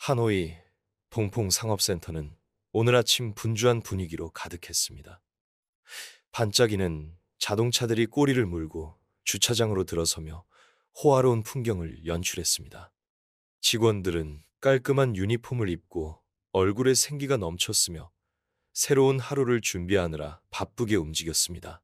하노이 동풍 상업센터는 오늘 아침 분주한 분위기로 가득했습니다. 반짝이는 자동차들이 꼬리를 물고 주차장으로 들어서며 호화로운 풍경을 연출했습니다. 직원들은 깔끔한 유니폼을 입고 얼굴에 생기가 넘쳤으며 새로운 하루를 준비하느라 바쁘게 움직였습니다.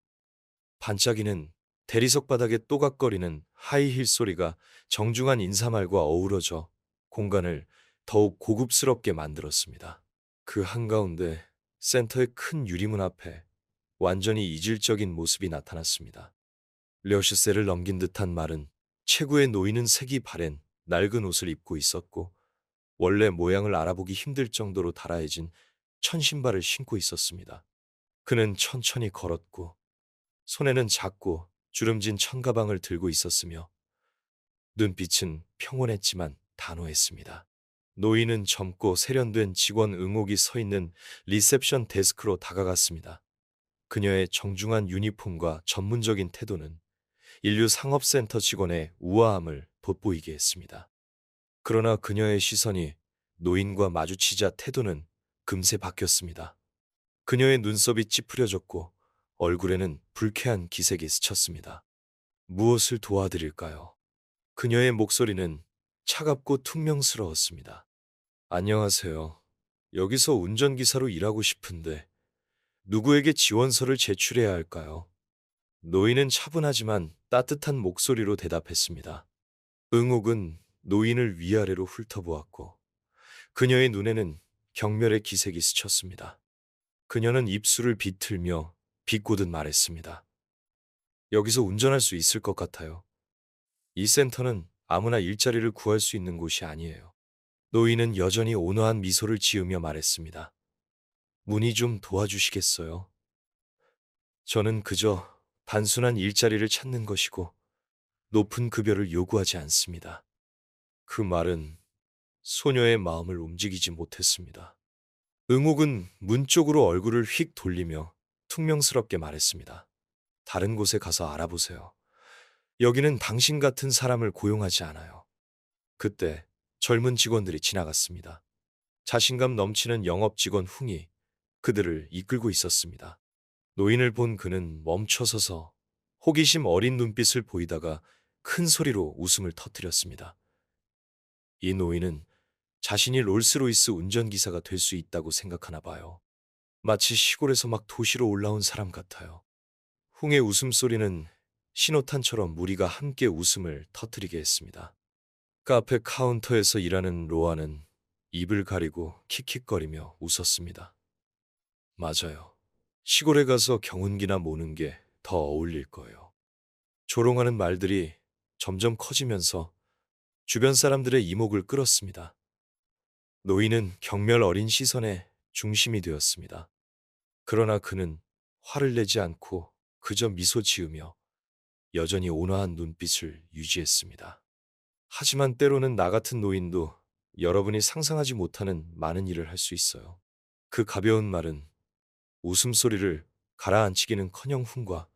반짝이는 대리석 바닥에 또각거리는 하이힐 소리가 정중한 인사말과 어우러져 공간을 더욱 고급스럽게 만들었습니다. 그 한가운데 센터의 큰 유리문 앞에 완전히 이질적인 모습이 나타났습니다. 려슈세를 넘긴 듯한 말은 체구에 놓이는 색이 바랜 낡은 옷을 입고 있었고 원래 모양을 알아보기 힘들 정도로 달아해진 천신발을 신고 있었습니다. 그는 천천히 걸었고 손에는 작고 주름진 천가방을 들고 있었으며 눈빛은 평온했지만 단호했습니다. 노인은 젊고 세련된 직원 응옥이 서 있는 리셉션 데스크로 다가갔습니다. 그녀의 정중한 유니폼과 전문적인 태도는 인류 상업센터 직원의 우아함을 돋보이게 했습니다. 그러나 그녀의 시선이 노인과 마주치자 태도는 금세 바뀌었습니다. 그녀의 눈썹이 찌푸려졌고 얼굴에는 불쾌한 기색이 스쳤습니다. 무엇을 도와드릴까요? 그녀의 목소리는 차갑고 퉁명스러웠습니다. 안녕하세요. 여기서 운전기사로 일하고 싶은데 누구에게 지원서를 제출해야 할까요? 노인은 차분하지만 따뜻한 목소리로 대답했습니다. 응옥은 노인을 위아래로 훑어보았고 그녀의 눈에는 경멸의 기색이 스쳤습니다. 그녀는 입술을 비틀며 비꼬듯 말했습니다. 여기서 운전할 수 있을 것 같아요. 이 센터는 아무나 일자리를 구할 수 있는 곳이 아니에요. 노인은 여전히 온화한 미소를 지으며 말했습니다. 문의 좀 도와주시겠어요? 저는 그저 단순한 일자리를 찾는 것이고 높은 급여를 요구하지 않습니다. 그 말은 소녀의 마음을 움직이지 못했습니다. 응옥은 문 쪽으로 얼굴을 휙 돌리며 퉁명스럽게 말했습니다. 다른 곳에 가서 알아보세요. 여기는 당신 같은 사람을 고용하지 않아요. 그때 젊은 직원들이 지나갔습니다. 자신감 넘치는 영업 직원 흥이 그들을 이끌고 있었습니다. 노인을 본 그는 멈춰서서 호기심 어린 눈빛을 보이다가 큰 소리로 웃음을 터뜨렸습니다. 이 노인은 자신이 롤스로이스 운전기사가 될 수 있다고 생각하나 봐요. 마치 시골에서 막 도시로 올라온 사람 같아요. 흥의 웃음소리는 신호탄처럼 무리가 함께 웃음을 터뜨리게 했습니다. 카페 카운터에서 일하는 로아는 입을 가리고 킥킥거리며 웃었습니다. 맞아요. 시골에 가서 경운기나 모는 게 더 어울릴 거예요. 조롱하는 말들이 점점 커지면서 주변 사람들의 이목을 끌었습니다. 노인은 경멸 어린 시선의 중심이 되었습니다. 그러나 그는 화를 내지 않고 그저 미소 지으며 여전히 온화한 눈빛을 유지했습니다. 하지만 때로는 나 같은 노인도 여러분이 상상하지 못하는 많은 일을 할 수 있어요. 그 가벼운 말은 웃음소리를 가라앉히기는커녕 훈과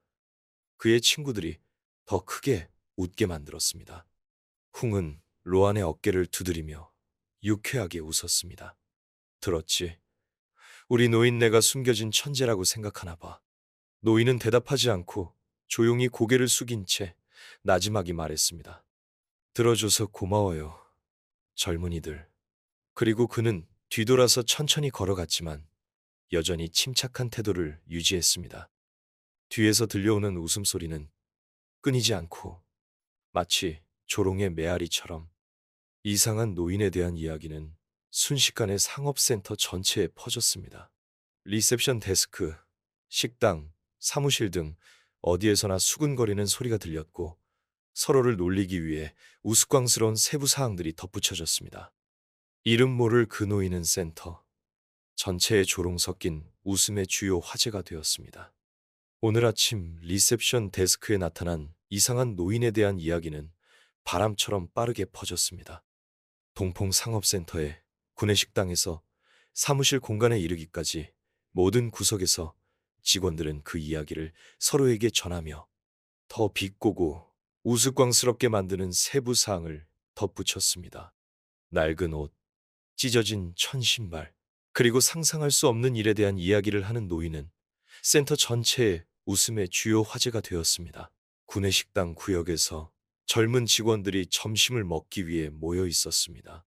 그의 친구들이 더 크게 웃게 만들었습니다. 훈은 로안의 어깨를 두드리며 유쾌하게 웃었습니다. 들었지? 우리 노인네가 숨겨진 천재라고 생각하나 봐. 노인은 대답하지 않고 조용히 고개를 숙인 채 나지막이 말했습니다. 들어줘서 고마워요, 젊은이들. 그리고 그는 뒤돌아서 천천히 걸어갔지만 여전히 침착한 태도를 유지했습니다. 뒤에서 들려오는 웃음소리는 끊이지 않고 마치 조롱의 메아리처럼 이상한 노인에 대한 이야기는 순식간에 상업센터 전체에 퍼졌습니다. 리셉션 데스크, 식당, 사무실 등 어디에서나 수근거리는 소리가 들렸고 서로를 놀리기 위해 우스꽝스러운 세부 사항들이 덧붙여졌습니다. 이름 모를 그 노인은 센터, 전체에 조롱 섞인 웃음의 주요 화제가 되었습니다. 오늘 아침 리셉션 데스크에 나타난 이상한 노인에 대한 이야기는 바람처럼 빠르게 퍼졌습니다. 동풍 상업센터의 구내식당에서 사무실 공간에 이르기까지 모든 구석에서 직원들은 그 이야기를 서로에게 전하며 더 비꼬고 우스꽝스럽게 만드는 세부 사항을 덧붙였습니다. 낡은 옷, 찢어진 천신발, 그리고 상상할 수 없는 일에 대한 이야기를 하는 노인은 센터 전체의 웃음의 주요 화제가 되었습니다. 구내식당 구역에서 젊은 직원들이 점심을 먹기 위해 모여 있었습니다.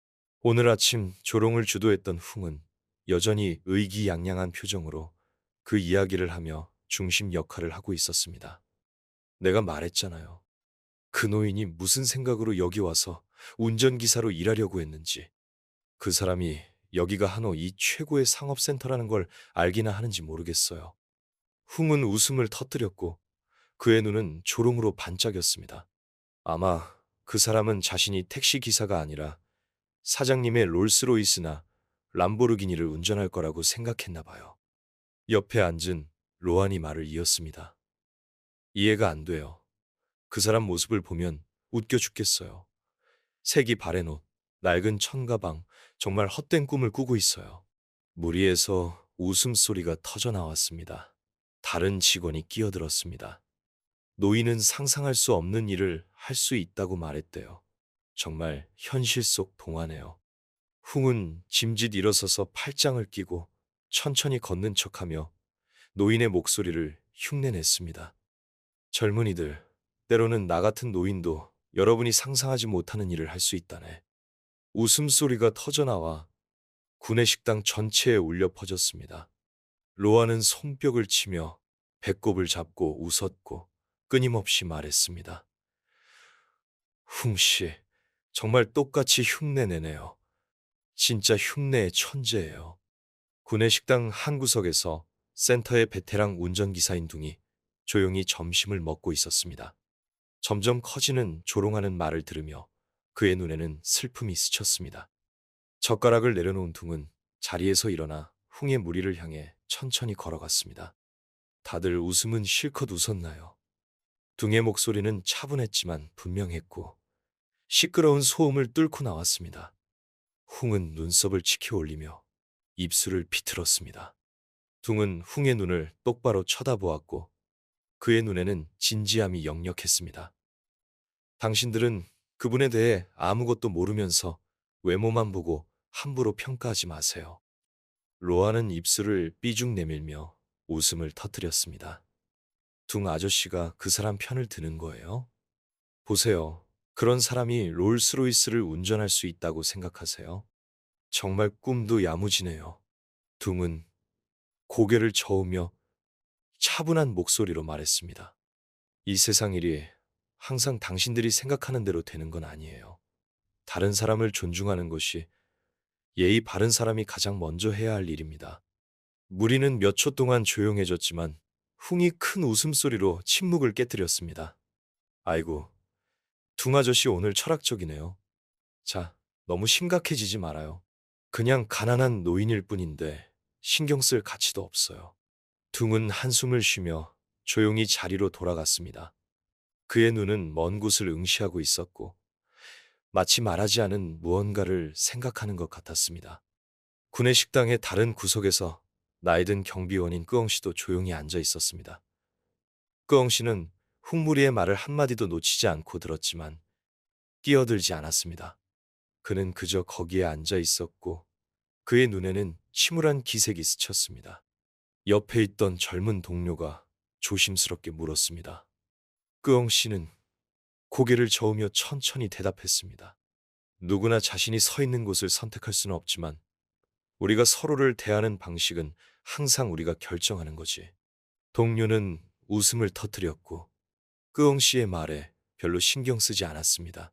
오늘 아침 조롱을 주도했던 흥은 여전히 의기양양한 표정으로 그 이야기를 하며 중심 역할을 하고 있었습니다. 내가 말했잖아요. 그 노인이 무슨 생각으로 여기 와서 운전기사로 일하려고 했는지. 그 사람이 여기가 한호 이 최고의 상업센터라는 걸 알기나 하는지 모르겠어요. 흥은 웃음을 터뜨렸고 그의 눈은 조롱으로 반짝였습니다. 아마 그 사람은 자신이 택시 기사가 아니라 사장님의 롤스로이스나 람보르기니를 운전할 거라고 생각했나 봐요. 옆에 앉은 로안이 말을 이었습니다. 이해가 안 돼요. 그 사람 모습을 보면 웃겨 죽겠어요. 색이 바랜 옷, 낡은 천가방, 정말 헛된 꿈을 꾸고 있어요. 무리에서 웃음소리가 터져 나왔습니다. 다른 직원이 끼어들었습니다. 노인은 상상할 수 없는 일을 할 수 있다고 말했대요. 정말 현실 속 동화네요. 흥은 짐짓 일어서서 팔짱을 끼고 천천히 걷는 척하며 노인의 목소리를 흉내냈습니다. 젊은이들, 때로는 나 같은 노인도 여러분이 상상하지 못하는 일을 할 수 있다네. 웃음소리가 터져나와 구내식당 전체에 울려 퍼졌습니다. 로아는 손뼉을 치며 배꼽을 잡고 웃었고 끊임없이 말했습니다. 흥씨, 정말 똑같이 흉내내네요. 진짜 흉내의 천재예요. 구내식당 한 구석에서 센터의 베테랑 운전기사인 둥이 조용히 점심을 먹고 있었습니다. 점점 커지는 조롱하는 말을 들으며 그의 눈에는 슬픔이 스쳤습니다. 젓가락을 내려놓은 둥은 자리에서 일어나 흥의 무리를 향해 천천히 걸어갔습니다. 다들 웃음은 실컷 웃었나요? 둥의 목소리는 차분했지만 분명했고 시끄러운 소음을 뚫고 나왔습니다. 흥은 눈썹을 치켜 올리며 입술을 비틀었습니다. 둥은 흥의 눈을 똑바로 쳐다보았고 그의 눈에는 진지함이 역력했습니다. 당신들은 그분에 대해 아무것도 모르면서 외모만 보고 함부로 평가하지 마세요. 로아는 입술을 삐죽 내밀며 웃음을 터뜨렸습니다. 둥 아저씨가 그 사람 편을 드는 거예요? 보세요. 그런 사람이 롤스로이스를 운전할 수 있다고 생각하세요? 정말 꿈도 야무지네요. 둥은 고개를 저으며 차분한 목소리로 말했습니다. 이 세상 일이 항상 당신들이 생각하는 대로 되는 건 아니에요. 다른 사람을 존중하는 것이 예의 바른 사람이 가장 먼저 해야 할 일입니다. 무리는 몇 초 동안 조용해졌지만 흥이 큰 웃음소리로 침묵을 깨뜨렸습니다. 아이고, 둥 아저씨 오늘 철학적이네요. 자, 너무 심각해지지 말아요. 그냥 가난한 노인일 뿐인데 신경 쓸 가치도 없어요. 둥은 한숨을 쉬며 조용히 자리로 돌아갔습니다. 그의 눈은 먼 곳을 응시하고 있었고 마치 말하지 않은 무언가를 생각하는 것 같았습니다. 구내식당의 다른 구석에서 나이든 경비원인 끄엉 씨도 조용히 앉아 있었습니다. 끄엉 씨는 훅무리의 말을 한마디도 놓치지 않고 들었지만 끼어들지 않았습니다. 그는 그저 거기에 앉아 있었고 그의 눈에는 침울한 기색이 스쳤습니다. 옆에 있던 젊은 동료가 조심스럽게 물었습니다. 끄엉 씨는 고개를 저으며 천천히 대답했습니다. 누구나 자신이 서 있는 곳을 선택할 수는 없지만 우리가 서로를 대하는 방식은 항상 우리가 결정하는 거지. 동료는 웃음을 터뜨렸고 끄엉 씨의 말에 별로 신경 쓰지 않았습니다.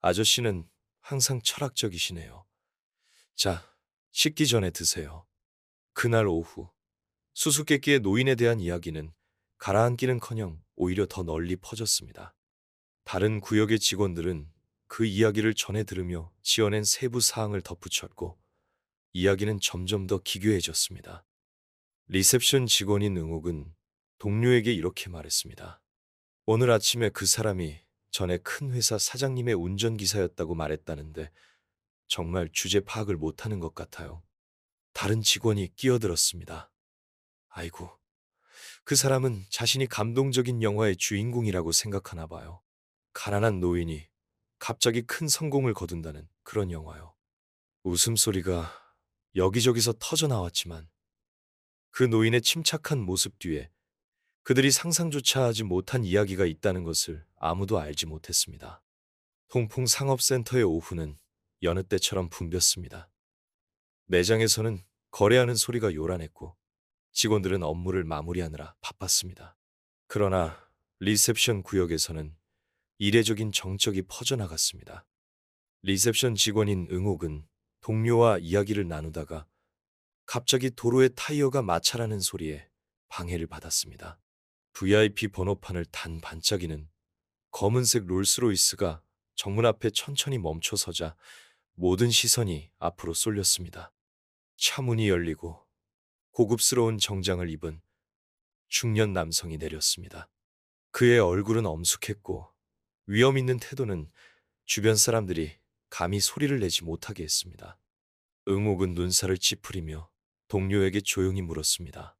아저씨는 항상 철학적이시네요. 자, 식기 전에 드세요. 그날 오후 수수께끼의 노인에 대한 이야기는 가라앉기는커녕 오히려 더 널리 퍼졌습니다. 다른 구역의 직원들은 그 이야기를 전해 들으며 지어낸 세부 사항을 덧붙였고 이야기는 점점 더 기괴해졌습니다. 리셉션 직원인 응옥은 동료에게 이렇게 말했습니다. 오늘 아침에 그 사람이 전에 큰 회사 사장님의 운전기사였다고 말했다는데 정말 주제 파악을 못하는 것 같아요. 다른 직원이 끼어들었습니다. 아이고, 그 사람은 자신이 감동적인 영화의 주인공이라고 생각하나 봐요. 가난한 노인이 갑자기 큰 성공을 거둔다는 그런 영화요. 웃음소리가 여기저기서 터져 나왔지만 그 노인의 침착한 모습 뒤에 그들이 상상조차 하지 못한 이야기가 있다는 것을 아무도 알지 못했습니다. 통풍 상업센터의 오후는 여느 때처럼 붐볐습니다. 매장에서는 거래하는 소리가 요란했고 직원들은 업무를 마무리하느라 바빴습니다. 그러나 리셉션 구역에서는 이례적인 정적이 퍼져나갔습니다. 리셉션 직원인 응옥은 동료와 이야기를 나누다가 갑자기 도로의 타이어가 마찰하는 소리에 방해를 받았습니다. VIP 번호판을 단 반짝이는 검은색 롤스로이스가 정문 앞에 천천히 멈춰서자 모든 시선이 앞으로 쏠렸습니다. 차 문이 열리고 고급스러운 정장을 입은 중년 남성이 내렸습니다. 그의 얼굴은 엄숙했고 위험 있는 태도는 주변 사람들이 감히 소리를 내지 못하게 했습니다. 응옥은 눈살을 찌푸리며 동료에게 조용히 물었습니다.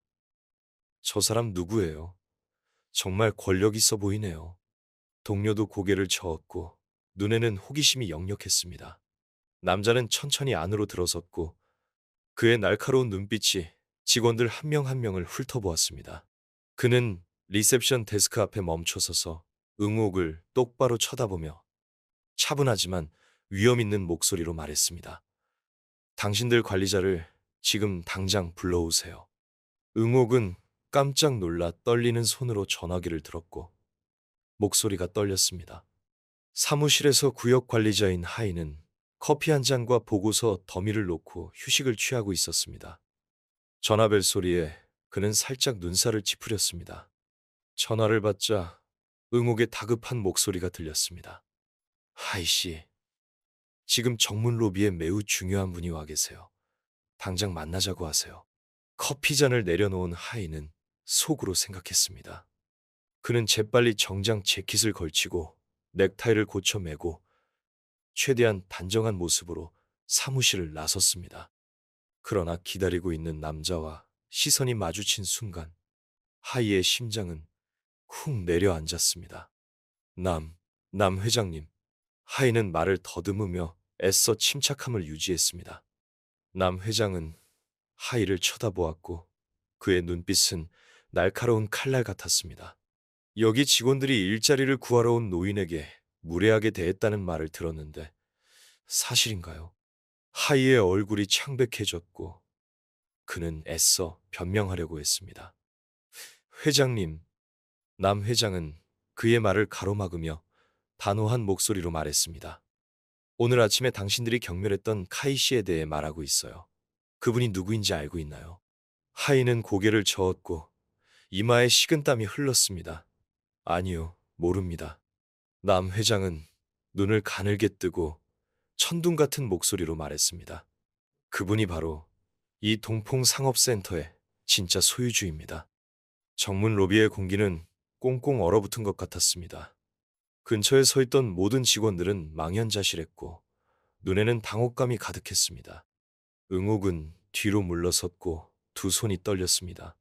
저 사람 누구예요? 정말 권력 있어 보이네요. 동료도 고개를 저었고 눈에는 호기심이 역력했습니다. 남자는 천천히 안으로 들어섰고 그의 날카로운 눈빛이 직원들 한 명 한 명을 훑어보았습니다. 그는 리셉션 데스크 앞에 멈춰서서 응옥을 똑바로 쳐다보며 차분하지만 위험 있는 목소리로 말했습니다. 당신들 관리자를 지금 당장 불러오세요. 응옥은 깜짝 놀라 떨리는 손으로 전화기를 들었고 목소리가 떨렸습니다. 사무실에서 구역 관리자인 하이는 커피 한 잔과 보고서 더미를 놓고 휴식을 취하고 있었습니다. 전화벨 소리에 그는 살짝 눈살을 찌푸렸습니다. 전화를 받자 응옥의 다급한 목소리가 들렸습니다. 하이 씨, 지금 정문 로비에 매우 중요한 분이 와 계세요. 당장 만나자고 하세요. 커피 잔을 내려놓은 하이는 속으로 생각했습니다. 그는 재빨리 정장 재킷을 걸치고 넥타이를 고쳐 매고 최대한 단정한 모습으로 사무실을 나섰습니다. 그러나 기다리고 있는 남자와 시선이 마주친 순간 하이의 심장은 쿵 내려앉았습니다. 남 회장님. 하이는 말을 더듬으며 애써 침착함을 유지했습니다. 남 회장은 하이를 쳐다보았고 그의 눈빛은 날카로운 칼날 같았습니다. 여기 직원들이 일자리를 구하러 온 노인에게 무례하게 대했다는 말을 들었는데 사실인가요? 하이의 얼굴이 창백해졌고 그는 애써 변명하려고 했습니다. 회장님, 남 회장은 그의 말을 가로막으며 단호한 목소리로 말했습니다. 오늘 아침에 당신들이 경멸했던 카이 씨에 대해 말하고 있어요. 그분이 누구인지 알고 있나요? 하이는 고개를 저었고 이마에 식은땀이 흘렀습니다. 아니요, 모릅니다. 남 회장은 눈을 가늘게 뜨고 천둥 같은 목소리로 말했습니다. 그분이 바로 이 동풍 상업센터의 진짜 소유주입니다. 정문 로비의 공기는 꽁꽁 얼어붙은 것 같았습니다. 근처에 서 있던 모든 직원들은 망연자실했고 눈에는 당혹감이 가득했습니다. 응옥은 뒤로 물러섰고 두 손이 떨렸습니다.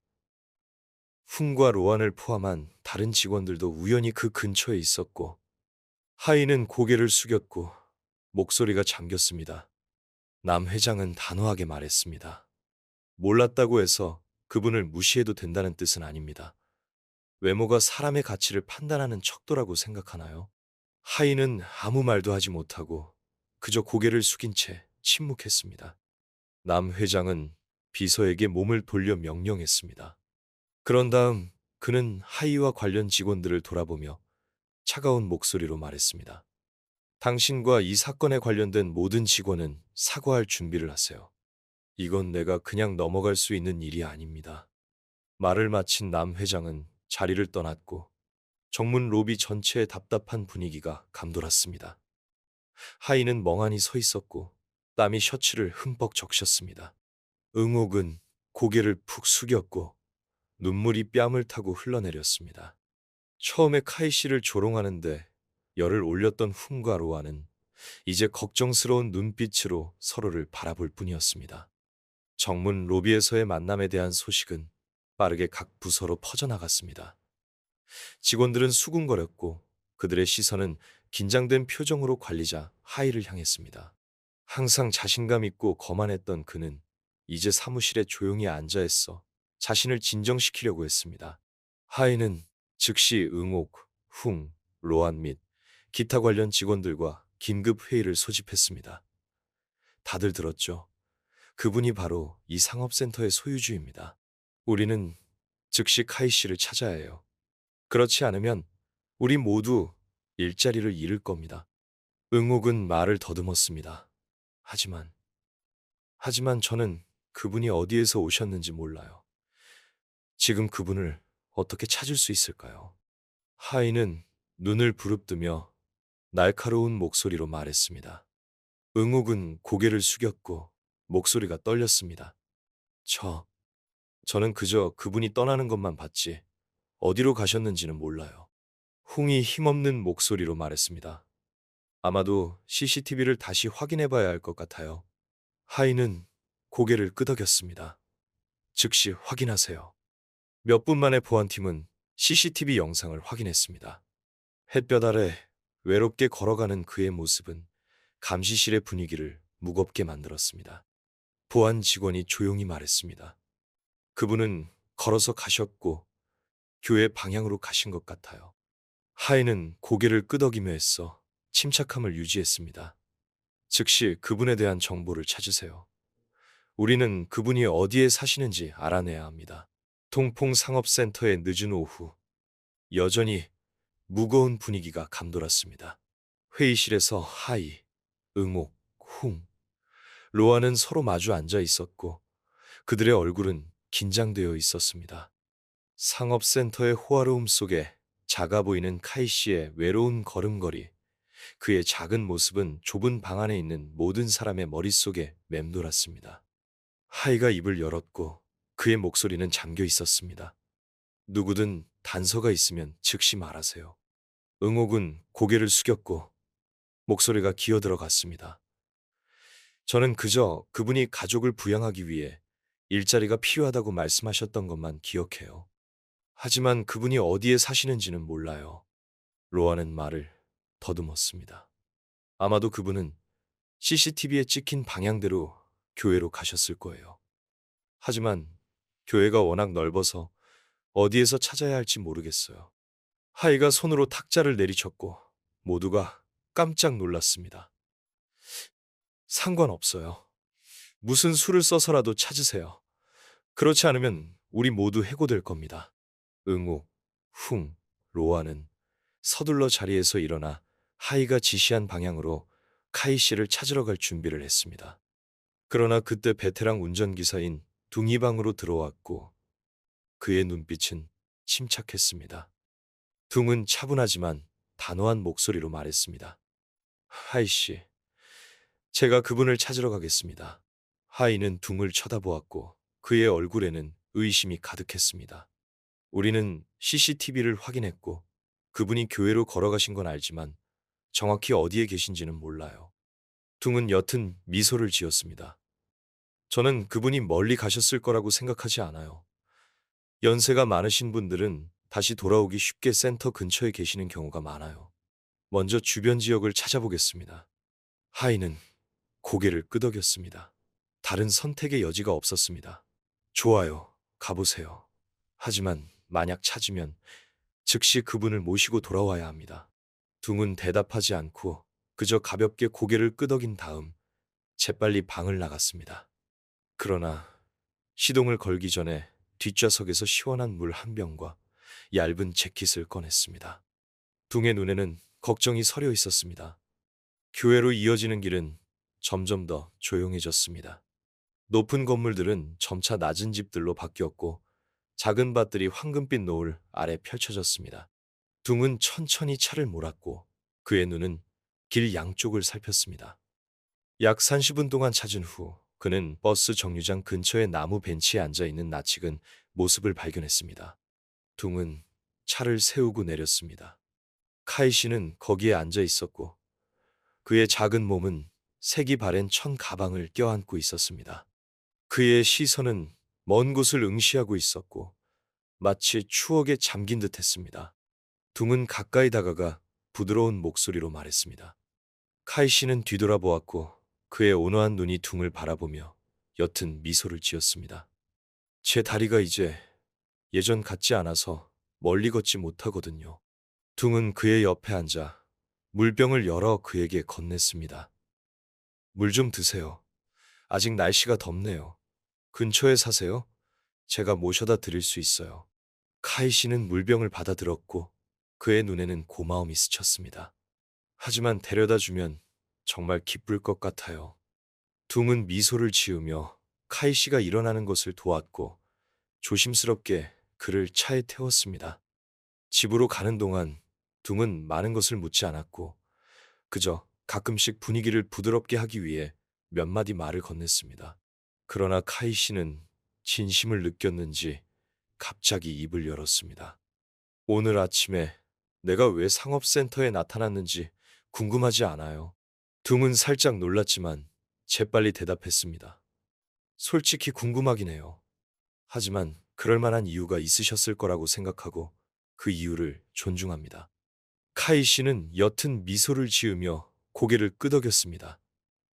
훈과 로안을 포함한 다른 직원들도 우연히 그 근처에 있었고 하이는 고개를 숙였고 목소리가 잠겼습니다. 남 회장은 단호하게 말했습니다. 몰랐다고 해서 그분을 무시해도 된다는 뜻은 아닙니다. 외모가 사람의 가치를 판단하는 척도라고 생각하나요? 하이는 아무 말도 하지 못하고 그저 고개를 숙인 채 침묵했습니다. 남 회장은 비서에게 몸을 돌려 명령했습니다. 그런 다음 그는 하이와 관련 직원들을 돌아보며 차가운 목소리로 말했습니다. 당신과 이 사건에 관련된 모든 직원은 사과할 준비를 하세요. 이건 내가 그냥 넘어갈 수 있는 일이 아닙니다. 말을 마친 남 회장은 자리를 떠났고 정문 로비 전체의 답답한 분위기가 감돌았습니다. 하이는 멍하니 서 있었고 땀이 셔츠를 흠뻑 적셨습니다. 응옥은 고개를 푹 숙였고 눈물이 뺨을 타고 흘러내렸습니다. 처음에 카이 씨를 조롱하는데 열을 올렸던 훈과 로아는 이제 걱정스러운 눈빛으로 서로를 바라볼 뿐이었습니다. 정문 로비에서의 만남에 대한 소식은 빠르게 각 부서로 퍼져나갔습니다. 직원들은 수군거렸고 그들의 시선은 긴장된 표정으로 관리자 하이를 향했습니다. 항상 자신감 있고 거만했던 그는 이제 사무실에 조용히 앉아 있어 자신을 진정시키려고 했습니다. 하이는 즉시 응옥, 훙, 로안 및 기타 관련 직원들과 긴급 회의를 소집했습니다. 다들 들었죠? 그분이 바로 이 상업센터의 소유주입니다. 우리는 즉시 카이 씨를 찾아야 해요. 그렇지 않으면 우리 모두 일자리를 잃을 겁니다. 응옥은 말을 더듬었습니다. 하지만, 하지만 저는 그분이 어디에서 오셨는지 몰라요. 지금 그분을 어떻게 찾을 수 있을까요? 하이는 눈을 부릅뜨며 날카로운 목소리로 말했습니다. 응옥은 고개를 숙였고 목소리가 떨렸습니다. 저는 그저 그분이 떠나는 것만 봤지 어디로 가셨는지는 몰라요. 홍이 힘없는 목소리로 말했습니다. 아마도 CCTV를 다시 확인해 봐야 할 것 같아요. 하이는 고개를 끄덕였습니다. 즉시 확인하세요. 몇 분 만에 보안팀은 CCTV 영상을 확인했습니다. 햇볕 아래 외롭게 걸어가는 그의 모습은 감시실의 분위기를 무겁게 만들었습니다. 보안 직원이 조용히 말했습니다. 그분은 걸어서 가셨고 교회 방향으로 가신 것 같아요. 하이는 고개를 끄덕이며 애써 침착함을 유지했습니다. 즉시 그분에 대한 정보를 찾으세요. 우리는 그분이 어디에 사시는지 알아내야 합니다. 통풍상업센터의 늦은 오후, 여전히 무거운 분위기가 감돌았습니다. 회의실에서 하이, 응옥, 훙, 로아는 서로 마주 앉아 있었고 그들의 얼굴은 긴장되어 있었습니다. 상업센터의 호화로움 속에 작아 보이는 카이 씨의 외로운 걸음걸이, 그의 작은 모습은 좁은 방 안에 있는 모든 사람의 머릿속에 맴돌았습니다. 하이가 입을 열었고 그의 목소리는 잠겨 있었습니다. 누구든 단서가 있으면 즉시 말하세요. 응옥은 고개를 숙였고 목소리가 기어들어갔습니다. 저는 그저 그분이 가족을 부양하기 위해 일자리가 필요하다고 말씀하셨던 것만 기억해요. 하지만 그분이 어디에 사시는지는 몰라요. 로아는 말을 더듬었습니다. 아마도 그분은 CCTV에 찍힌 방향대로 교회로 가셨을 거예요. 하지만 교회가 워낙 넓어서 어디에서 찾아야 할지 모르겠어요. 하이가 손으로 탁자를 내리쳤고 모두가 깜짝 놀랐습니다. 상관없어요. 무슨 수를 써서라도 찾으세요. 그렇지 않으면 우리 모두 해고될 겁니다. 응우, 훙, 로아는 서둘러 자리에서 일어나 하이가 지시한 방향으로 카이 씨를 찾으러 갈 준비를 했습니다. 그러나 그때 베테랑 운전기사인 둥이방으로 들어왔고 그의 눈빛은 침착했습니다. 둥은 차분하지만 단호한 목소리로 말했습니다. 하이 씨, 제가 그분을 찾으러 가겠습니다. 하이는 둥을 쳐다보았고 그의 얼굴에는 의심이 가득했습니다. 우리는 CCTV를 확인했고 그분이 교회로 걸어가신 건 알지만 정확히 어디에 계신지는 몰라요. 둥은 옅은 미소를 지었습니다. 저는 그분이 멀리 가셨을 거라고 생각하지 않아요. 연세가 많으신 분들은 다시 돌아오기 쉽게 센터 근처에 계시는 경우가 많아요. 먼저 주변 지역을 찾아보겠습니다. 하이는 고개를 끄덕였습니다. 다른 선택의 여지가 없었습니다. 좋아요, 가보세요. 하지만 만약 찾으면 즉시 그분을 모시고 돌아와야 합니다. 둥은 대답하지 않고 그저 가볍게 고개를 끄덕인 다음 재빨리 방을 나갔습니다. 그러나 시동을 걸기 전에 뒷좌석에서 시원한 물 한 병과 얇은 재킷을 꺼냈습니다. 둥의 눈에는 걱정이 서려 있었습니다. 교회로 이어지는 길은 점점 더 조용해졌습니다. 높은 건물들은 점차 낮은 집들로 바뀌었고 작은 밭들이 황금빛 노을 아래 펼쳐졌습니다. 둥은 천천히 차를 몰았고 그의 눈은 길 양쪽을 살폈습니다. 약 30분 동안 찾은 후 그는 버스 정류장 근처의 나무 벤치에 앉아있는 낯익은 모습을 발견했습니다. 둥은 차를 세우고 내렸습니다. 카이 씨는 거기에 앉아 있었고 그의 작은 몸은 색이 바랜 천 가방을 껴안고 있었습니다. 그의 시선은 먼 곳을 응시하고 있었고 마치 추억에 잠긴 듯 했습니다. 둥은 가까이 다가가 부드러운 목소리로 말했습니다. 카이 씨는 뒤돌아보았고 그의 온화한 눈이 둥을 바라보며 옅은 미소를 지었습니다. 제 다리가 이제 예전 같지 않아서 멀리 걷지 못하거든요. 둥은 그의 옆에 앉아 물병을 열어 그에게 건넸습니다. 물 좀 드세요. 아직 날씨가 덥네요. 근처에 사세요? 제가 모셔다 드릴 수 있어요. 카이 씨는 물병을 받아들었고 그의 눈에는 고마움이 스쳤습니다. 하지만 데려다 주면 정말 기쁠 것 같아요. 둥은 미소를 지으며 카이 씨가 일어나는 것을 도왔고 조심스럽게 그를 차에 태웠습니다. 집으로 가는 동안 둥은 많은 것을 묻지 않았고 그저 가끔씩 분위기를 부드럽게 하기 위해 몇 마디 말을 건넸습니다. 그러나 카이 씨는 진심을 느꼈는지 갑자기 입을 열었습니다. 오늘 아침에 내가 왜 상업센터에 나타났는지 궁금하지 않아요. 둥은 살짝 놀랐지만 재빨리 대답했습니다. 솔직히 궁금하긴 해요. 하지만 그럴 만한 이유가 있으셨을 거라고 생각하고 그 이유를 존중합니다. 카이 씨는 옅은 미소를 지으며 고개를 끄덕였습니다.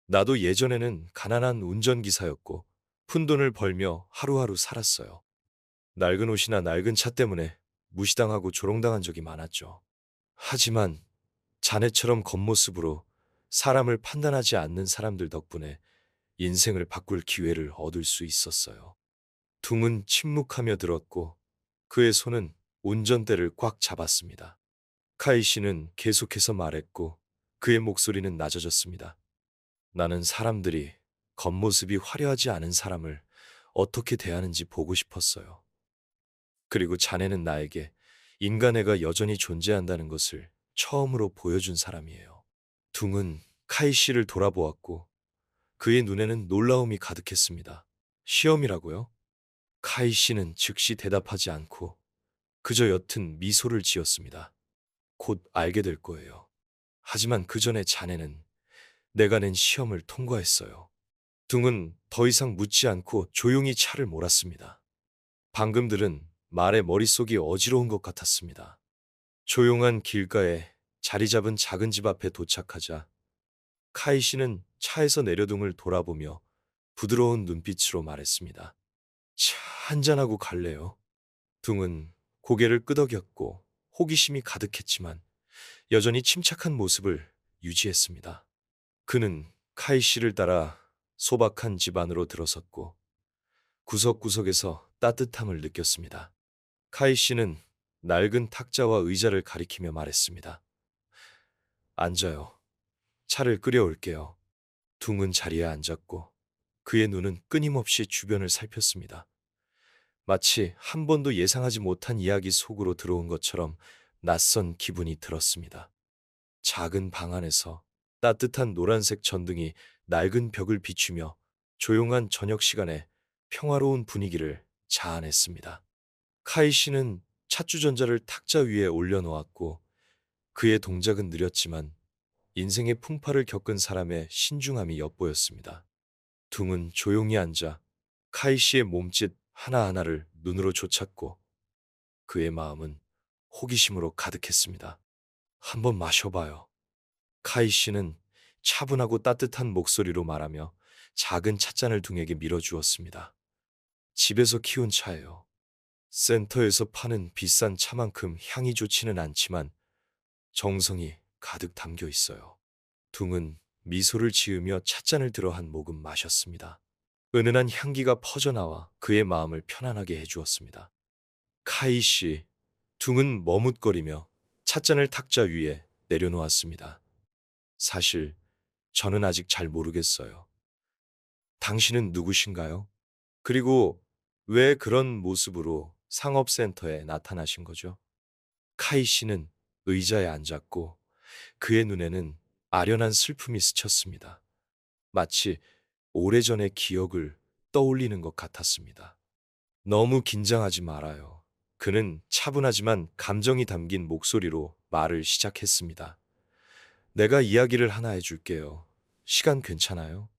나도 예전에는 가난한 운전기사였고 푼돈을 벌며 하루하루 살았어요. 낡은 옷이나 낡은 차 때문에 무시당하고 조롱당한 적이 많았죠. 하지만 자네처럼 겉모습으로 사람을 판단하지 않는 사람들 덕분에 인생을 바꿀 기회를 얻을 수 있었어요. 둥은 침묵하며 들었고 그의 손은 운전대를 꽉 잡았습니다. 카이 씨는 계속해서 말했고 그의 목소리는 낮아졌습니다. 나는 사람들이 겉모습이 화려하지 않은 사람을 어떻게 대하는지 보고 싶었어요. 그리고 자네는 나에게 인간애가 여전히 존재한다는 것을 처음으로 보여준 사람이에요. 둥은 카이 씨를 돌아보았고 그의 눈에는 놀라움이 가득했습니다. 시험이라고요? 카이 씨는 즉시 대답하지 않고 그저 옅은 미소를 지었습니다. 곧 알게 될 거예요. 하지만 그 전에 자네는 내가 낸 시험을 통과했어요. 둥은 더 이상 묻지 않고 조용히 차를 몰았습니다. 방금 들은 말에 머릿속이 어지러운 것 같았습니다. 조용한 길가에 자리 잡은 작은 집 앞에 도착하자 카이 씨는 차에서 내려 둥을 돌아보며 부드러운 눈빛으로 말했습니다. 차 한잔하고 갈래요? 둥은 고개를 끄덕였고 호기심이 가득했지만 여전히 침착한 모습을 유지했습니다. 그는 카이 씨를 따라 소박한 집 안으로 들어섰고 구석구석에서 따뜻함을 느꼈습니다. 카이 씨는 낡은 탁자와 의자를 가리키며 말했습니다. 앉아요. 차를 끓여올게요. 둥은 자리에 앉았고 그의 눈은 끊임없이 주변을 살폈습니다. 마치 한 번도 예상하지 못한 이야기 속으로 들어온 것처럼 낯선 기분이 들었습니다. 작은 방 안에서 따뜻한 노란색 전등이 낡은 벽을 비추며 조용한 저녁 시간에 평화로운 분위기를 자아냈습니다. 카이 씨는 찻주전자를 탁자 위에 올려놓았고 그의 동작은 느렸지만 인생의 풍파를 겪은 사람의 신중함이 엿보였습니다. 둥은 조용히 앉아 카이 씨의 몸짓 하나하나를 눈으로 쫓았고 그의 마음은 호기심으로 가득했습니다. 한번 마셔봐요. 카이 씨는 차분하고 따뜻한 목소리로 말하며 작은 찻잔을 둥에게 밀어주었습니다. 집에서 키운 차예요. 센터에서 파는 비싼 차만큼 향이 좋지는 않지만 정성이 가득 담겨 있어요. 둥은 미소를 지으며 찻잔을 들어 한 모금 마셨습니다. 은은한 향기가 퍼져나와 그의 마음을 편안하게 해주었습니다. 카이 씨, 둥은 머뭇거리며 찻잔을 탁자 위에 내려놓았습니다. 사실 저는 아직 잘 모르겠어요. 당신은 누구신가요? 그리고 왜 그런 모습으로 상업센터에 나타나신 거죠? 카이 씨는 의자에 앉았고 그의 눈에는 아련한 슬픔이 스쳤습니다. 마치 오래전의 기억을 떠올리는 것 같았습니다. 너무 긴장하지 말아요. 그는 차분하지만 감정이 담긴 목소리로 말을 시작했습니다. 내가 이야기를 하나 해줄게요. 시간 괜찮아요?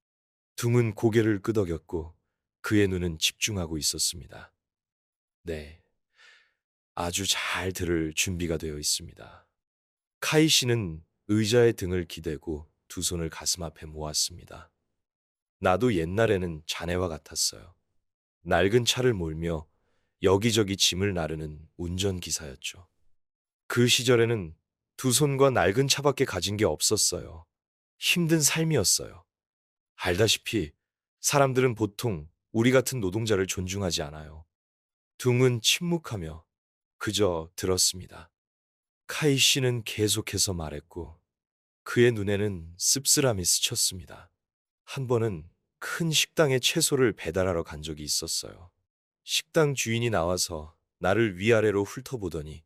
둥은 고개를 끄덕였고 그의 눈은 집중하고 있었습니다. 네, 아주 잘 들을 준비가 되어 있습니다. 카이 씨는 의자에 등을 기대고 두 손을 가슴 앞에 모았습니다. 나도 옛날에는 자네와 같았어요. 낡은 차를 몰며 여기저기 짐을 나르는 운전기사였죠. 그 시절에는 두 손과 낡은 차밖에 가진 게 없었어요. 힘든 삶이었어요. 알다시피 사람들은 보통 우리 같은 노동자를 존중하지 않아요. 둥은 침묵하며 그저 들었습니다. 카이 씨는 계속해서 말했고 그의 눈에는 씁쓸함이 스쳤습니다. 한 번은 큰 식당에 채소를 배달하러 간 적이 있었어요. 식당 주인이 나와서 나를 위아래로 훑어보더니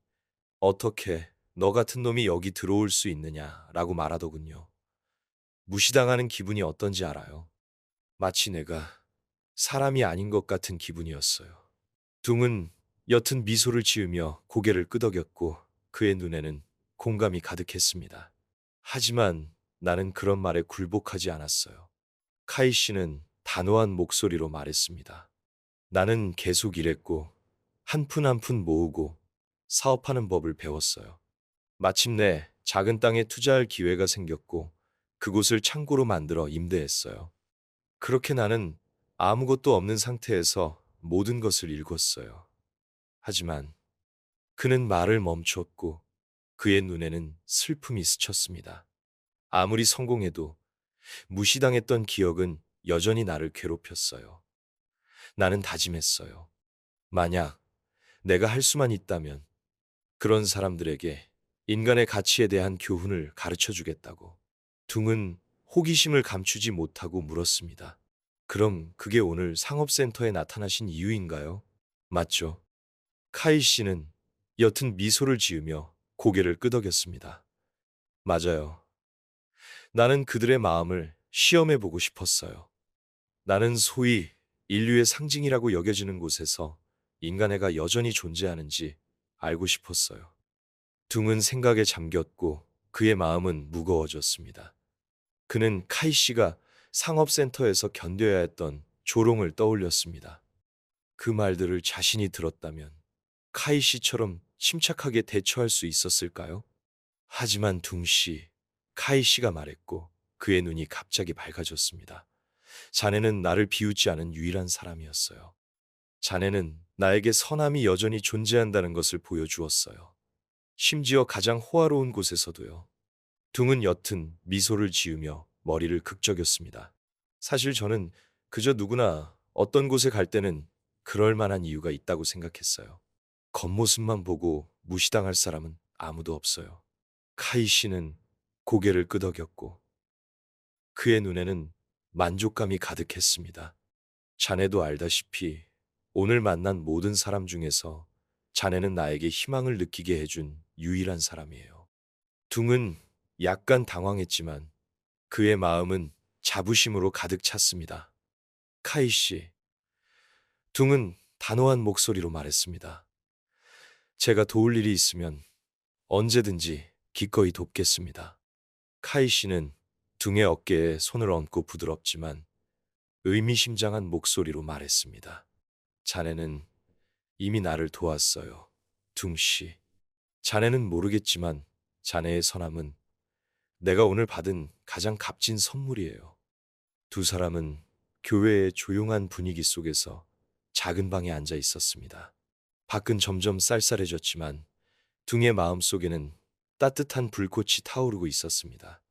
어떻게 너 같은 놈이 여기 들어올 수 있느냐라고 말하더군요. 무시당하는 기분이 어떤지 알아요? 마치 내가 사람이 아닌 것 같은 기분이었어요. 둥은 옅은 미소를 지으며 고개를 끄덕였고 그의 눈에는 공감이 가득했습니다. 하지만 나는 그런 말에 굴복하지 않았어요. 카이 씨는 단호한 목소리로 말했습니다. 나는 계속 일했고 한 푼 한 푼 모으고 사업하는 법을 배웠어요. 마침내 작은 땅에 투자할 기회가 생겼고 그곳을 창고로 만들어 임대했어요. 그렇게 나는 아무것도 없는 상태에서 모든 것을 읽었어요. 하지만 그는 말을 멈췄고 그의 눈에는 슬픔이 스쳤습니다. 아무리 성공해도 무시당했던 기억은 여전히 나를 괴롭혔어요. 나는 다짐했어요. 만약 내가 할 수만 있다면 그런 사람들에게 인간의 가치에 대한 교훈을 가르쳐 주겠다고. 둥은 호기심을 감추지 못하고 물었습니다. 그럼 그게 오늘 상업센터에 나타나신 이유인가요? 맞죠? 카이 씨는 옅은 미소를 지으며 고개를 끄덕였습니다. 맞아요. 나는 그들의 마음을 시험해 보고 싶었어요. 나는 소위 인류의 상징이라고 여겨지는 곳에서 인간애가 여전히 존재하는지 알고 싶었어요. 둥은 생각에 잠겼고 그의 마음은 무거워졌습니다. 그는 카이 씨가 상업센터에서 견뎌야 했던 조롱을 떠올렸습니다. 그 말들을 자신이 들었다면 카이 씨처럼 침착하게 대처할 수 있었을까요? 하지만 둥씨, 카이 씨가 말했고 그의 눈이 갑자기 밝아졌습니다. 자네는 나를 비웃지 않은 유일한 사람이었어요. 자네는 나에게 선함이 여전히 존재한다는 것을 보여주었어요. 심지어 가장 호화로운 곳에서도요. 둥은 옅은 미소를 지으며 머리를 극적였습니다. 사실 저는 그저 누구나 어떤 곳에 갈 때는 그럴 만한 이유가 있다고 생각했어요. 겉모습만 보고 무시당할 사람은 아무도 없어요. 카이 씨는 고개를 끄덕였고 그의 눈에는 만족감이 가득했습니다. 자네도 알다시피 오늘 만난 모든 사람 중에서 자네는 나에게 희망을 느끼게 해준 유일한 사람이에요. 둥은 약간 당황했지만 그의 마음은 자부심으로 가득 찼습니다. 카이 씨, 둥은 단호한 목소리로 말했습니다. 제가 도울 일이 있으면 언제든지 기꺼이 돕겠습니다. 카이 씨는 둥의 어깨에 손을 얹고 부드럽지만 의미심장한 목소리로 말했습니다. 자네는 이미 나를 도왔어요. 둥 씨. 자네는 모르겠지만 자네의 선함은 내가 오늘 받은 가장 값진 선물이에요. 두 사람은 교회의 조용한 분위기 속에서 작은 방에 앉아 있었습니다. 밖은 점점 쌀쌀해졌지만 둥의 마음속에는 따뜻한 불꽃이 타오르고 있었습니다.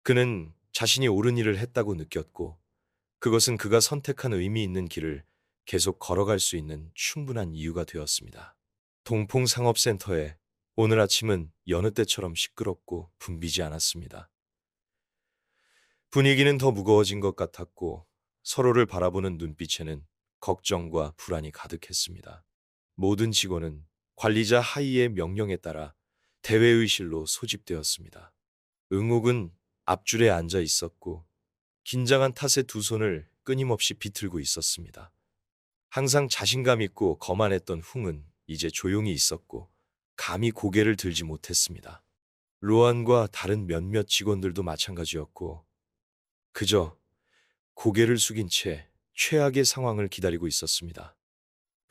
그는 자신이 옳은 일을 했다고 느꼈고 그것은 그가 선택한 의미 있는 길을 계속 걸어갈 수 있는 충분한 이유가 되었습니다. 동풍상업센터에 오늘 아침은 여느 때처럼 시끄럽고 붐비지 않았습니다. 분위기는 더 무거워진 것 같았고 서로를 바라보는 눈빛에는 걱정과 불안이 가득했습니다. 모든 직원은 관리자 하이의 명령에 따라 대회의실로 소집되었습니다. 응옥은 앞줄에 앉아 있었고 긴장한 탓에 두 손을 끊임없이 비틀고 있었습니다. 항상 자신감 있고 거만했던 흥은 이제 조용히 있었고 감히 고개를 들지 못했습니다. 로안과 다른 몇몇 직원들도 마찬가지였고 그저 고개를 숙인 채 최악의 상황을 기다리고 있었습니다.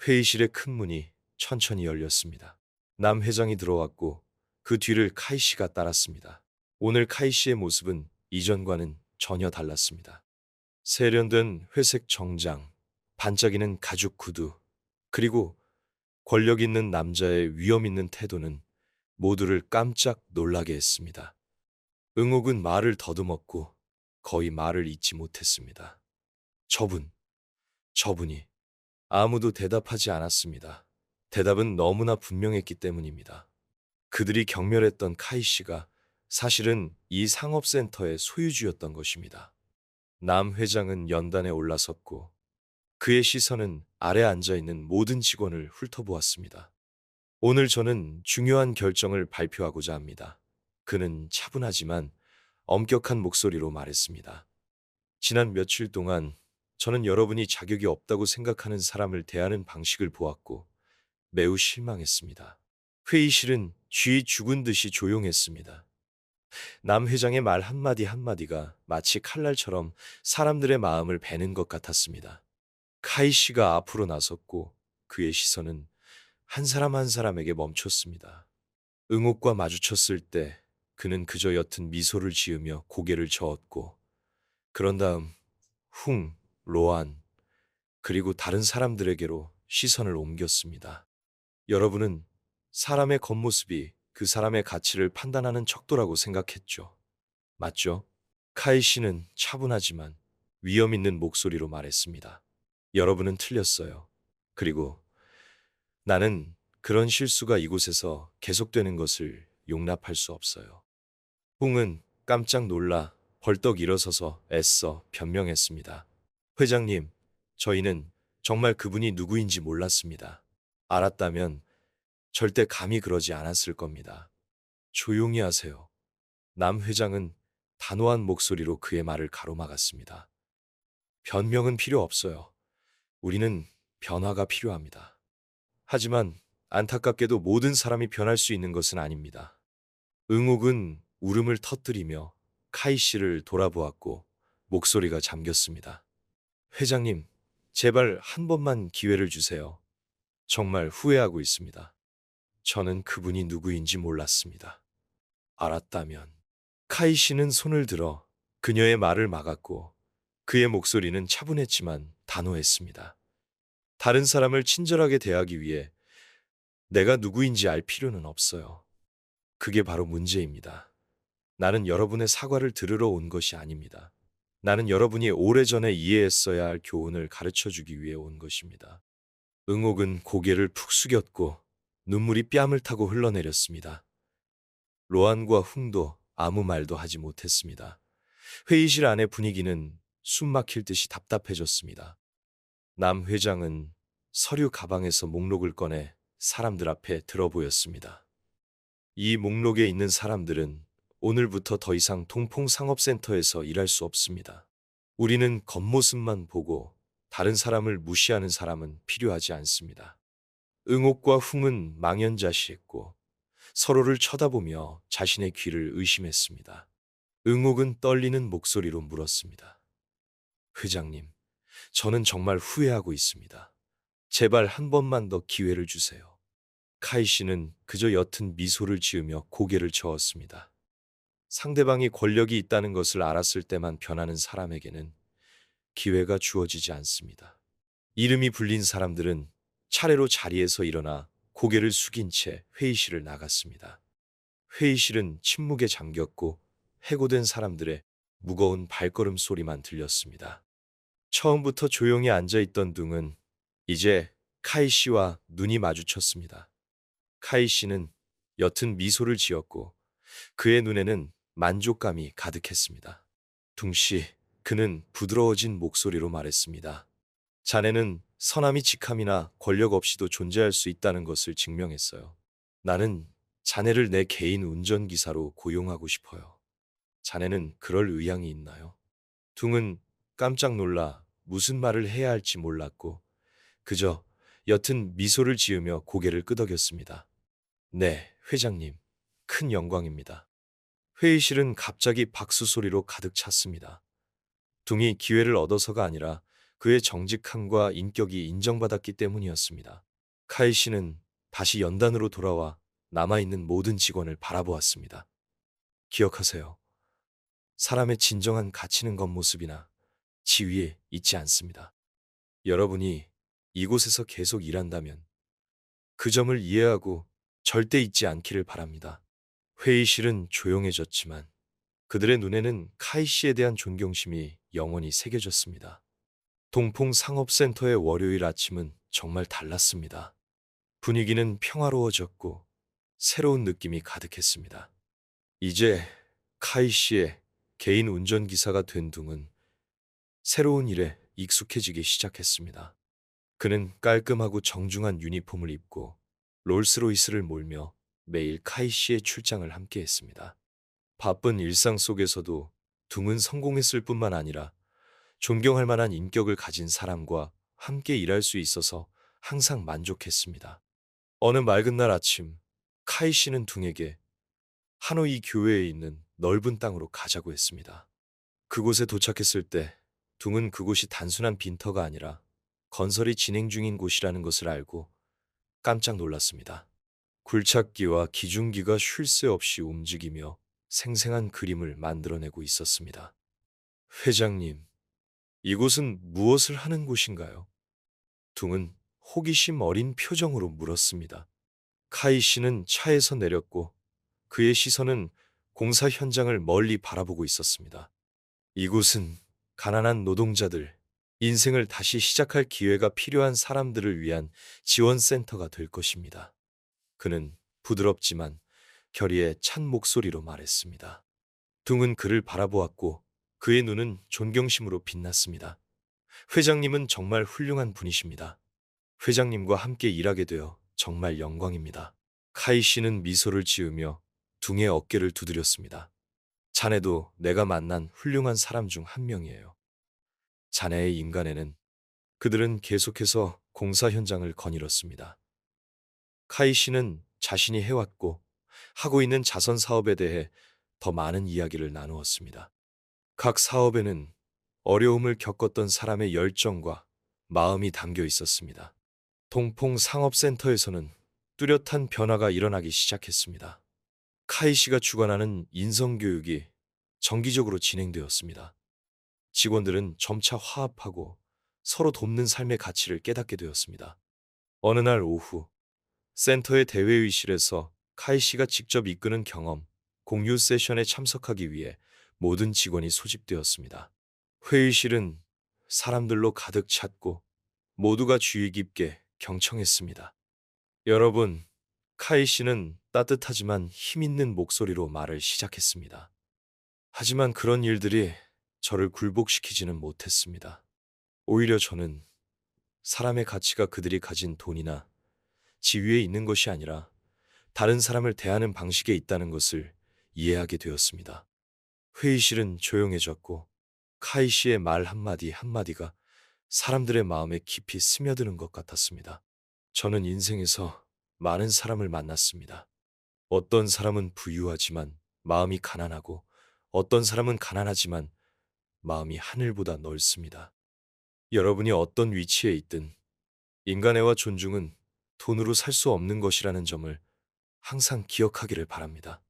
회의실의 큰 문이 천천히 열렸습니다. 남 회장이 들어왔고 그 뒤를 카이 씨가 따랐습니다. 오늘 카이 씨의 모습은 이전과는 전혀 달랐습니다. 세련된 회색 정장, 반짝이는 가죽 구두, 그리고 권력 있는 남자의 위험 있는 태도는 모두를 깜짝 놀라게 했습니다. 응옥은 말을 더듬었고 거의 말을 잇지 못했습니다. 저분, 저분이 아무도 대답하지 않았습니다. 대답은 너무나 분명했기 때문입니다. 그들이 경멸했던 카이 씨가 사실은 이 상업센터의 소유주였던 것입니다. 남 회장은 연단에 올라섰고 그의 시선은 아래 앉아있는 모든 직원을 훑어보았습니다. 오늘 저는 중요한 결정을 발표하고자 합니다. 그는 차분하지만 엄격한 목소리로 말했습니다. 지난 며칠 동안 저는 여러분이 자격이 없다고 생각하는 사람을 대하는 방식을 보았고 매우 실망했습니다. 회의실은 쥐 죽은 듯이 조용했습니다. 남 회장의 말 한마디 한마디가 마치 칼날처럼 사람들의 마음을 베는 것 같았습니다. 카이 씨가 앞으로 나섰고 그의 시선은 한 사람 한 사람에게 멈췄습니다. 응옥과 마주쳤을 때 그는 그저 옅은 미소를 지으며 고개를 저었고 그런 다음 훙, 로안, 그리고 다른 사람들에게로 시선을 옮겼습니다. 여러분은 사람의 겉모습이 그 사람의 가치를 판단하는 척도라고 생각했죠. 맞죠? 카이 씨는 차분하지만 위험 있는 목소리로 말했습니다. 여러분은 틀렸어요. 그리고 나는 그런 실수가 이곳에서 계속되는 것을 용납할 수 없어요. 홍은 깜짝 놀라 벌떡 일어서서 애써 변명했습니다. 회장님, 저희는 정말 그분이 누구인지 몰랐습니다. 알았다면 절대 감히 그러지 않았을 겁니다. 조용히 하세요. 남 회장은 단호한 목소리로 그의 말을 가로막았습니다. 변명은 필요 없어요. 우리는 변화가 필요합니다. 하지만 안타깝게도 모든 사람이 변할 수 있는 것은 아닙니다. 응옥은 울음을 터뜨리며 카이 씨를 돌아보았고 목소리가 잠겼습니다. 회장님, 제발 한 번만 기회를 주세요. 정말 후회하고 있습니다. 저는 그분이 누구인지 몰랐습니다. 알았다면. 카이 씨는 손을 들어 그녀의 말을 막았고 그의 목소리는 차분했지만 단호했습니다. 다른 사람을 친절하게 대하기 위해 내가 누구인지 알 필요는 없어요. 그게 바로 문제입니다. 나는 여러분의 사과를 들으러 온 것이 아닙니다. 나는 여러분이 오래전에 이해했어야 할 교훈을 가르쳐 주기 위해 온 것입니다. 응옥은 고개를 푹 숙였고 눈물이 뺨을 타고 흘러내렸습니다. 로안과 훙도 아무 말도 하지 못했습니다. 회의실 안의 분위기는 숨 막힐 듯이 답답해졌습니다. 남 회장은 서류 가방에서 목록을 꺼내 사람들 앞에 들어 보였습니다. 이 목록에 있는 사람들은 오늘부터 더 이상 동풍상업센터에서 일할 수 없습니다. 우리는 겉모습만 보고 다른 사람을 무시하는 사람은 필요하지 않습니다. 응옥과 훙은 망연자실했고 서로를 쳐다보며 자신의 귀를 의심했습니다. 응옥은 떨리는 목소리로 물었습니다. 회장님, 저는 정말 후회하고 있습니다. 제발 한 번만 더 기회를 주세요. 카이 씨는 그저 옅은 미소를 지으며 고개를 저었습니다. 상대방이 권력이 있다는 것을 알았을 때만 변하는 사람에게는 기회가 주어지지 않습니다. 이름이 불린 사람들은 차례로 자리에서 일어나 고개를 숙인 채 회의실을 나갔습니다. 회의실은 침묵에 잠겼고 해고된 사람들의 무거운 발걸음 소리만 들렸습니다. 처음부터 조용히 앉아있던 둥은 이제 카이 씨와 눈이 마주쳤습니다. 카이 씨는 옅은 미소를 지었고 그의 눈에는 만족감이 가득했습니다. 둥 씨, 그는 부드러워진 목소리로 말했습니다. 자네는 선함이 직함이나 권력 없이도 존재할 수 있다는 것을 증명했어요. 나는 자네를 내 개인 운전기사로 고용하고 싶어요. 자네는 그럴 의향이 있나요? 둥은 깜짝 놀라 무슨 말을 해야 할지 몰랐고 그저 옅은 미소를 지으며 고개를 끄덕였습니다. 네, 회장님. 큰 영광입니다. 회의실은 갑자기 박수 소리로 가득 찼습니다. 둥이 기회를 얻어서가 아니라 그의 정직함과 인격이 인정받았기 때문이었습니다. 카이 씨는 다시 연단으로 돌아와 남아있는 모든 직원을 바라보았습니다. 기억하세요. 사람의 진정한 가치는 겉모습이나 지위에 있지 않습니다. 여러분이 이곳에서 계속 일한다면 그 점을 이해하고 절대 잊지 않기를 바랍니다. 회의실은 조용해졌지만 그들의 눈에는 카이 씨에 대한 존경심이 영원히 새겨졌습니다. 동풍 상업센터의 월요일 아침은 정말 달랐습니다. 분위기는 평화로워졌고 새로운 느낌이 가득했습니다. 이제 카이 씨의 개인 운전기사가 된 둥은 새로운 일에 익숙해지기 시작했습니다. 그는 깔끔하고 정중한 유니폼을 입고 롤스로이스를 몰며 매일 카이 씨의 출장을 함께했습니다. 바쁜 일상 속에서도 둥은 성공했을 뿐만 아니라 존경할 만한 인격을 가진 사람과 함께 일할 수 있어서 항상 만족했습니다. 어느 맑은 날 아침, 카이 씨는 둥에게 하노이 교회에 있는 넓은 땅으로 가자고 했습니다. 그곳에 도착했을 때 둥은 그곳이 단순한 빈터가 아니라 건설이 진행 중인 곳이라는 것을 알고 깜짝 놀랐습니다. 굴착기와 기중기가 쉴 새 없이 움직이며 생생한 그림을 만들어내고 있었습니다. 회장님, 이곳은 무엇을 하는 곳인가요? 둥은 호기심 어린 표정으로 물었습니다. 카이 씨는 차에서 내렸고 그의 시선은 공사 현장을 멀리 바라보고 있었습니다. 이곳은 가난한 노동자들, 인생을 다시 시작할 기회가 필요한 사람들을 위한 지원센터가 될 것입니다. 그는 부드럽지만 결의에 찬 목소리로 말했습니다. 둥은 그를 바라보았고 그의 눈은 존경심으로 빛났습니다. 회장님은 정말 훌륭한 분이십니다. 회장님과 함께 일하게 되어 정말 영광입니다. 카이 씨는 미소를 지으며 둥의 어깨를 두드렸습니다. 자네도 내가 만난 훌륭한 사람 중 한 명이에요. 자네의 인간에는 그들은 계속해서 공사 현장을 거닐었습니다. 카이 씨는 자신이 해왔고 하고 있는 자선 사업에 대해 더 많은 이야기를 나누었습니다. 각 사업에는 어려움을 겪었던 사람의 열정과 마음이 담겨 있었습니다. 동풍 상업센터에서는 뚜렷한 변화가 일어나기 시작했습니다. 카이 씨가 주관하는 인성교육이 정기적으로 진행되었습니다. 직원들은 점차 화합하고 서로 돕는 삶의 가치를 깨닫게 되었습니다. 어느 날 오후, 센터의 대회의실에서 카이 씨가 직접 이끄는 경험, 공유 세션에 참석하기 위해 모든 직원이 소집되었습니다. 회의실은 사람들로 가득 찼고 모두가 주의 깊게 경청했습니다. 여러분, 카이 씨는 따뜻하지만 힘있는 목소리로 말을 시작했습니다. 하지만 그런 일들이 저를 굴복시키지는 못했습니다. 오히려 저는 사람의 가치가 그들이 가진 돈이나 지위에 있는 것이 아니라 다른 사람을 대하는 방식에 있다는 것을 이해하게 되었습니다. 회의실은 조용해졌고 카이 씨의 말 한마디 한마디가 사람들의 마음에 깊이 스며드는 것 같았습니다. 저는 인생에서 많은 사람을 만났습니다. 어떤 사람은 부유하지만 마음이 가난하고 어떤 사람은 가난하지만 마음이 하늘보다 넓습니다. 여러분이 어떤 위치에 있든 인간애와 존중은 돈으로 살 수 없는 것이라는 점을 항상 기억하기를 바랍니다.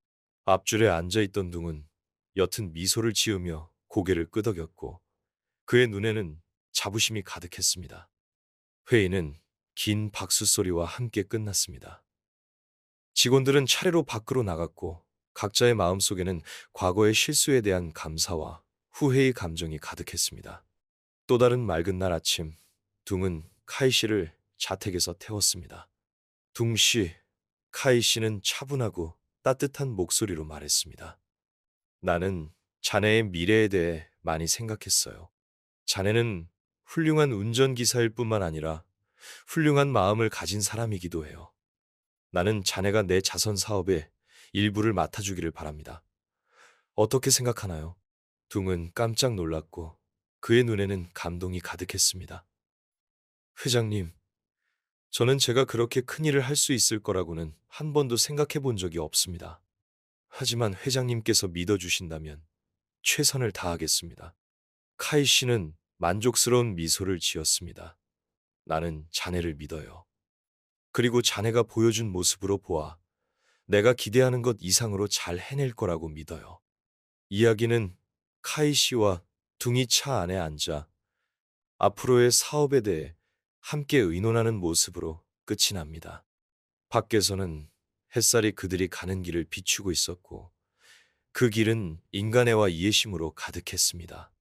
앞줄에 앉아있던 둥은 옅은 미소를 지으며 고개를 끄덕였고 그의 눈에는 자부심이 가득했습니다. 회의는 긴 박수 소리와 함께 끝났습니다. 직원들은 차례로 밖으로 나갔고 각자의 마음속에는 과거의 실수에 대한 감사와 후회의 감정이 가득했습니다. 또 다른 맑은 날 아침, 둥은 카이 씨를 자택에서 태웠습니다. 둥 씨, 카이 씨는 차분하고 따뜻한 목소리로 말했습니다. 나는 자네의 미래에 대해 많이 생각했어요. 자네는 훌륭한 운전기사일 뿐만 아니라 훌륭한 마음을 가진 사람이기도 해요. 나는 자네가 내 자선 사업의 일부를 맡아주기를 바랍니다. 어떻게 생각하나요? 둥은 깜짝 놀랐고 그의 눈에는 감동이 가득했습니다. 회장님, 저는 제가 그렇게 큰 일을 할 수 있을 거라고는 한 번도 생각해 본 적이 없습니다. 하지만 회장님께서 믿어주신다면 최선을 다하겠습니다. 카이 씨는 만족스러운 미소를 지었습니다. 나는 자네를 믿어요. 그리고 자네가 보여준 모습으로 보아 내가 기대하는 것 이상으로 잘 해낼 거라고 믿어요. 이야기는 카이 씨와 둥이 차 안에 앉아 앞으로의 사업에 대해 함께 의논하는 모습으로 끝이 납니다. 밖에서는 햇살이 그들이 가는 길을 비추고 있었고 그 길은 인간애와 이해심으로 가득했습니다.